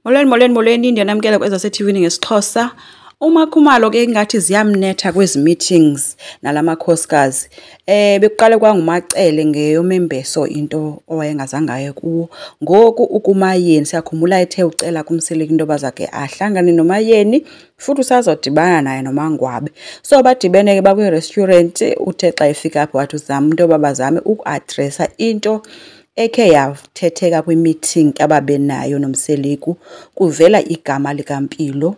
Molweni ndiyanamkela kwezaseTV ngesiXhosa. Makhumalo ke ngathi ziyamnetha kwezi meetings nalamakhosikazi. Bekuqale kwangumacele ngeyomembeso into owayengazange aye kuwo. Ngoku ukuMayeni siyakhumbula ethe ucela kumseleki into bazake ahlangane noMayeni futhi usazodibana naye noMangwabe. So badibene ke bakwi restaurant, uthe xa efika apho wathi uzama into babazame ukuaddressa into ekhe yathetheka kwi-meeting ababenayo nomseleku kuvela igama likaMpilo.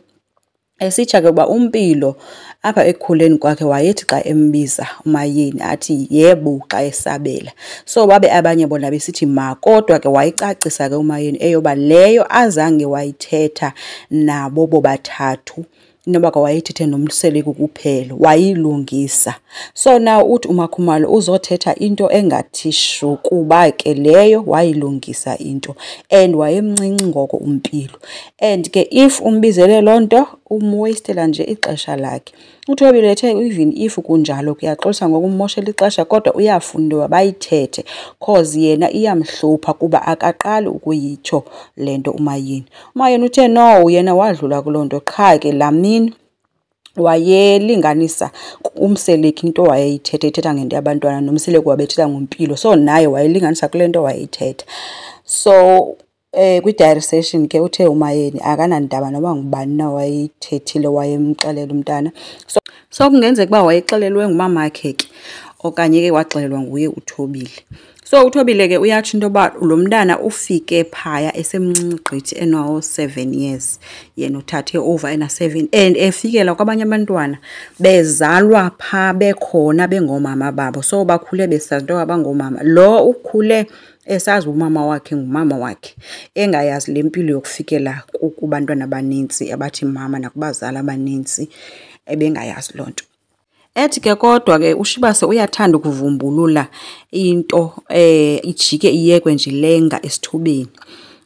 Esitsha ke uba uMpilo apha ekukhuleni kwakhe wayethi xa embiza uMayeni athi yebo xa esabela. So babe abanye bona besithi ma, kodwa ke wayicacisa ke uMayeni eyoba leyo azange wayithetha nabo bobathathu, noba kwa wayithethe nomseleku kuphela, wayilungisa. So now uthi uMakhumalo uzothetha into engathishu kuba ke leyo wayilungisa into and wayemncinci ngoko uMpilo. And ke if umbizele lonto umwastela nje ixesha lakhe. Uthobile ethe even if kunjalo kuyaxolisa ngokumoshela ixesha kodwa uyafuna into bayithethe cause yena iyamhlupha kuba akaqali ukuyitsho lento uMayeni. uMayeni uthe no, yena wadlula kulonto qha ke lamini wayelinganisa umseleki into wayeyithetha ngento yabantwana nomseleki wabethetha ngoMpilo. So naye wayelinganisa kule nto wayeyithetha. So kwi-diary session ke uthe uMayeni akanandaba noba ngubani na wayethethile wayemxelela umntana. So kungenzeka uba wayexelelwe ngumamakhe ke okanye ke waxelelwa nguye uThobile. So uThobile ke uyatsho into yoba lo mntana ufike phaya esemncinci gqithi enawo 7 years, yena uthathe over ena 7 and efikela kwabanye abantwana bezalwa pha bekhona bengoomama babo. So bakhule besazi into abangomama. Lo ukhule esazi umama wakhe ngumama wakhe, engayazi lempilo yokufikela kubantwana abaninzi abathi mama nakubazali abaninzi ebengayazi lonto. Ethi ke kodwa ke uShibase uyathanda ukuvumbulula into ijike iyekwe nje lenga esithubeni.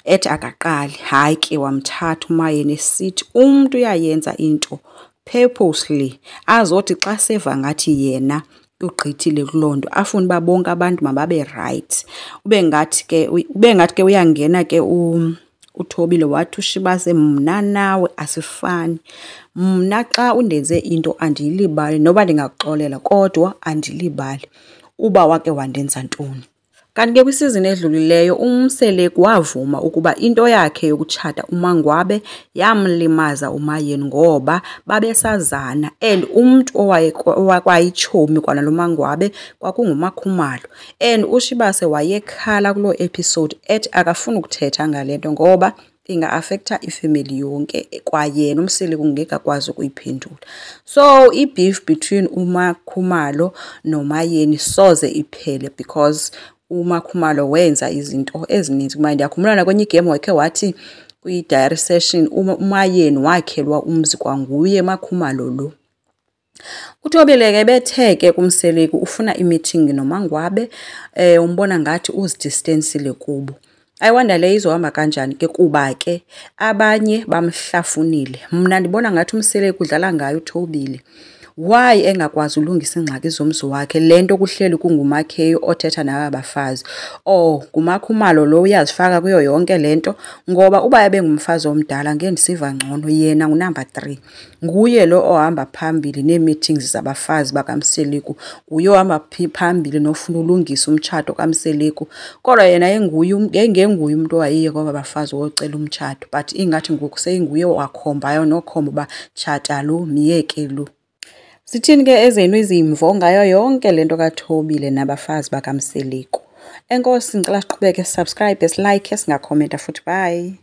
Ethi akaqali hayi ke wamthatha uMayeni esithi umuntu uyayenza into purposely azothi xa seva ngathi yena ugqithile kulonto afuna ba bonke abantu mababe right. Ube ngathi ke uyangena ke uThobile wathi uShibase mna nawe asifani. Mna xa undenze into andiyilibali noba ndingakuxolela kodwa andilibali uba wake wandenza ntoni. Kanti ke kwisizini edlulileyo umseleki wavuma ukuba into yakhe yokutshata uMangwabe yamlimaza uMayeni ngoba babesazana and umuntu owakwayitshomi kwanalo Mangwabe kwakunguMakhumalo. And uShibase wayekhala kulo episode ethi akafuna ukuthetha ngalento ngoba inga-affecta ifamily yonke kwayena umseleki ungekakwazi ukuyiphendula. So i-beef between uMakhumalo noMayeni soze iphele because uMakhumalo wenza izinto ezininzi kuMayeni. Ndiyakhumbula kwenye igame wakhe wathi kwi-diary session uMayeni wakhelwa umzi kwanguye Makhumalo lo. uThobile ke bethe ke kumseleki ufuna i-meeting noMangwabe, umbona ngathi uzidistansile kubo. Ayiwanda le izohamba kanjani ke kuba ke abanye bamhlafunile. Mna ndibona ngathi umseleki udlala ngayo uThobile. Why engakwazi ulungisa ingxaki zomzi wakhe lento kuhleli kungumakheyo othetha naba bafazi? NguMakhumalo lo uyazifaka kuyo yonke lento ngoba uba ebengumfazi omdala ngendisiva ngcono yena ngunumber 3. Nguye lo ohamba phambili nee-meetings zabafazi bakamseleku. Nguye ohamba phambili nofuna ulungisa umtshato kamseleku. Kodwa yena engenguye umuntu owayiye kwaba bafazi wocela umtshato, but ingathi ngoku seyinguye wakhombayo nokhomba uba tshata lo miyeke lo. Sithini ke ezenu izimvo ngayo yonke lento kaThobile nabafazi bakamseleku? Enkosi ngicela siqhubeke, subscribe, like, singakhomenta futhi. Bye.